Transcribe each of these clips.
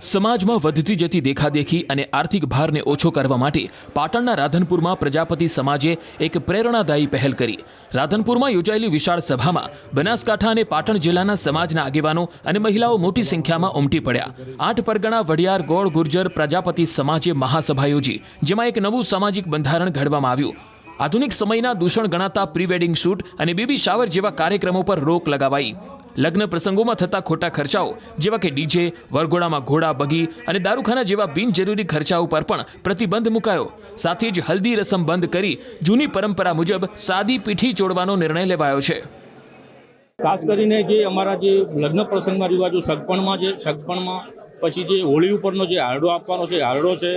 સમાજમાં વધતી જતી દેખાદેખી અને આર્થિક ભારને ઓછો કરવા માટે પાટણના રાધનપુરમાં પ્રજાપતિ સમાજે એક પ્રેરણાદાયી પહેલ કરી। રાધનપુરમાં યોજાયેલી વિશાળ સભામાં બનાસકાંઠા અને પાટણ જિલ્લાના સમાજના આગેવાનો અને મહિલાઓ મોટી સંખ્યામાં ઉમટી પડ્યા। 8 પરગણા વડિયાર ગોળ ગુર્જર પ્રજાપતિ સમાજે મહાસભા યોજી, જેમાં એક નવું સામાજિક બંધારણ ઘડવામાં આવ્યું। આધુનિક સમયના દૂષણ ગણાતા પ્રી વેડિંગ શૂટ અને બેબી શાવર જેવા કાર્યક્રમો પર રોક લગાવાઈ। લગ્ન પ્રસંગોમાં થતા ખોટા ખર્ચાઓ જેવા કે ડીજે, વરઘોડામાં ઘોડા, બગી અને દારૂખાના જેવા બિનજરૂરી ખર્ચાઓ પર પણ પ્રતિબંધ મુકાયો। સાથે જ હલ્દી રસમ બંધ કરી જૂની પરંપરા મુજબ સાદી પીઠી ચોડવાનો નિર્ણય લેવાયો છે। ખાસ કરીને જે અમારા જે લગ્ન પ્રસંગમાં રિવાજો સગપણમાં પછી જે હોળી ઉપરનો જે હારડો આપવાનો છે હારડો છે,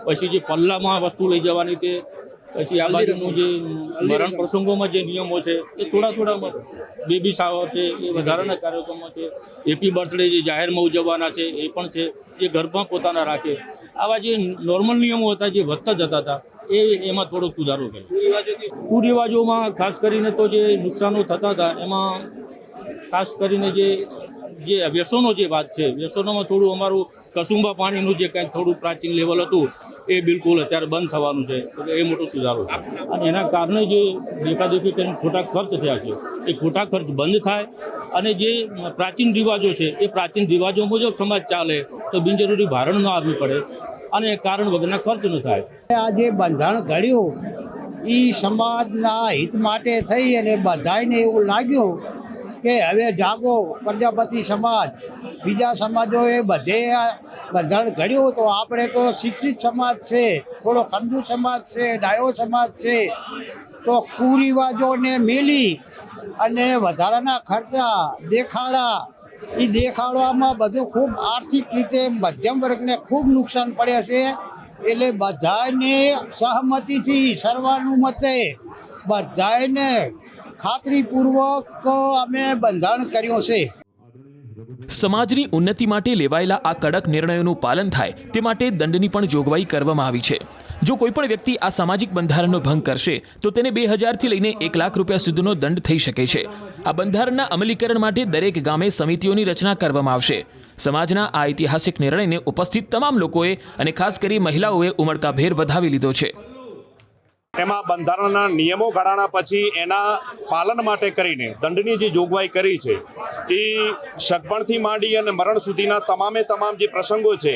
પછી જે પલ્લામાં વસ્તુ લઈ જવાની તે, પછી આ બાજુનું જે મરણ પ્રસંગોમાં જે નિયમો છે એ થોડા બેબી શાવર છે એ વધારાના કાર્યક્રમો છે, હેપી બર્થડે જે જાહેરમાં ઉજવવાના છે એ પણ છે, જે ઘરમાં પોતાના રાખે, આવા જે નોર્મલ નિયમો હતા જે વધતા જતા હતા એમાં થોડો સુધારો કર્યો। કુરિવાજોમાં ખાસ કરીને તો જે નુકસાનો થતા હતા એમાં ખાસ કરીને જે વ્યસનો જે વાત છે, વ્યસનોમાં થોડું અમારું કસુંબા પાણીનું જે કંઈક થોડું પ્રાચીન લેવલ હતું એ બિલકુલ અત્યારે બંધ થવાનું છે, એટલે એ મોટો સુધારો છે। અને એના કારણે જે દેખાદેખી કરીને ખોટા ખર્ચ થયા છે એ ખોટા ખર્ચ બંધ થાય અને જે પ્રાચીન રિવાજો છે એ પ્રાચીન રિવાજો મુજબ સમાજ ચાલે તો બિનજરૂરી ભારણ ન આવવી પડે અને કારણ વગરના ખર્ચ ન થાય। આ જે બંધારણ ઘડ્યું એ સમાજના હિત માટે થઈ અને બધાને એવું લાગ્યું કે હવે જાગો પ્રજાપતિ સમાજ, બીજા સમાજોએ બધે બંધારણ ઘડ્યું તો આપણે તો શિક્ષિત સમાજ છે, થોડો કંજૂસ સમાજ છે, ડાયો સમાજ છે, તો કુરિવાજોને મેલી અને વધારાના ખર્ચા દેખાડા, એ દેખાડવામાં બધું ખૂબ આર્થિક રીતે મધ્યમ વર્ગને ખૂબ નુકસાન પડે છે। એટલે બધાને સહમતિથી સર્વાનુમતે બધાને ખાતરીપૂર્વક અમે બંધારણ કર્યું છે। સમાજની ઉન્નતિ માટે લેવાયેલા આ કડક નિર્ણયોનું પાલન થાય તે માટે દંડની પણ જોગવાઈ કરવામાં આવી છે। જો કોઈપણ વ્યક્તિ આ સામાજિક બંધારણનો ભંગ કરશે તો તેને 2000 થી લઈને 1 લાખ રૂપિયા સુધીનો દંડ થઈ શકે છે। આ બંધારણના અમલીકરણ માટે દરેક ગામે સમિતિઓની રચના કરવામાં આવશે। સમાજના આ ઐતિહાસિક નિર્ણયને ઉપસ્થિત તમામ લોકોએ અને ખાસ કરી મહિલાઓએ ઉમળકાભેર વધાવી લીધો છે। એમાં બંધારણના નિયમો ઘડાણા પછી એના પાલન માટે કરીને દંડની જે જોગવાઈ કરી છે એ સગપણથી માંડી અને મરણ સુધીના તમામે તમામ જે પ્રસંગો છે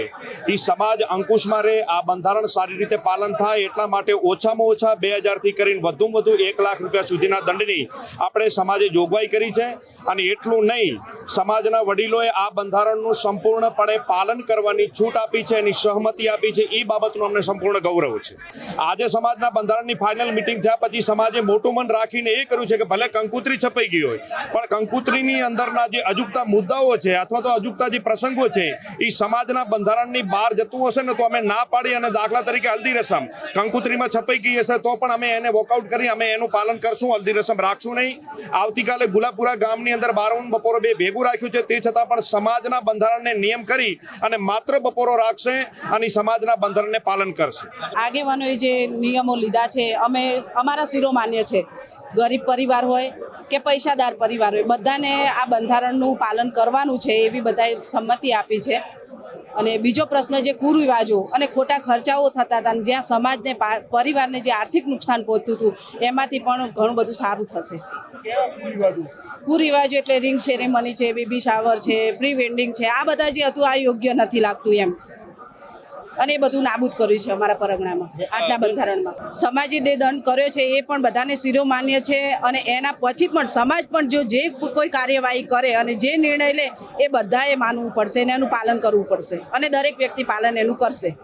એ સમાજ અંકુશમાં રહે, આ બંધારણ સારી રીતે પાલન થાય એટલા માટે ઓછામાં ઓછા 2000 થી કરીને વધુમાં વધુ 1 લાખ રૂપિયા સુધીના દંડની આપણે સમાજે જોગવાઈ કરી છે। અને એટલું નહીં, સમાજના વડીલોએ આ બંધારણનું સંપૂર્ણપણે પાલન કરવાની છૂટ આપી છે, એની સહમતિ આપી છે, એ બાબતનું અમને સંપૂર્ણ ગૌરવ છે। આજે સમાજના બંધારણ ફાઇનલ મીટિંગ થયા પછી સમાજે મોટું મન રાખીને એ કર્યું છે કે ભલે કંકુત્રી છપાઈ ગઈ હોય પણ કંકુત્રીની અંદરના જે અજુગતા મુદ્દાઓ છે અથવા તો અજુગતા જે પ્રસંગો છે એ સમાજના બંધારણની બહાર જતું હશે ને તો અમે ના પાડી અને દાખલા તરીકે હલ્દી રસમ કંકુત્રીમાં છપાઈ ગઈ હશે તો પણ અમે એને વોકઆઉટ કરી અમે એનું પાલન કરશું, હલ્દી રસમ રાખશું નહીં। આવતીકાલે ગુલાબપુરા ગામની અંદર 12 બપોરો 2 ભેગું રાખ્યું છે, તે છતાં પણ સમાજના બંધારણને નિયમ કરી અને માત્ર બપોરો રાખશે અને સમાજના બંધારણને પાલન કરશે। આગેવાનોએ જે નિયમો લીધા છે અમે અમારા શિરોમાન્ય છે, ગરીબ પરિવાર હોય કે પૈસાદાર પરિવાર હોય બધાને આ બંધારણનું પાલન કરવાનું છે એવી બધાએ સંમતિ આપી છે। અને બીજો પ્રશ્ન જે કુરિવાજો અને ખોટા ખર્ચાઓ થતા હતા, જ્યાં સમાજને પરિવારને જે આર્થિક નુકસાન પહોંચતું હતું એમાંથી પણ ઘણું બધું સારું થશે। કુરિવાજો એટલે રિંગ સેરેમની છે, બેબી શાવર છે, પ્રી વેડિંગ છે, આ બધા જે હતું આ યોગ્ય નથી લાગતું એમ, અને એ બધું નાબૂદ કર્યું છે અમારા પરગણામાં આજના બંધારણમાં। સમાજે જે દંડ કર્યો છે એ પણ બધાને શિરોમાન્ય છે અને એના પછી પણ સમાજ પણ જો જે કોઈ કાર્યવાહી કરે અને જે નિર્ણય લે એ બધાએ માનવું પડશે અને એનું પાલન કરવું પડશે અને દરેક વ્યક્તિ પાલન એનું કરશે।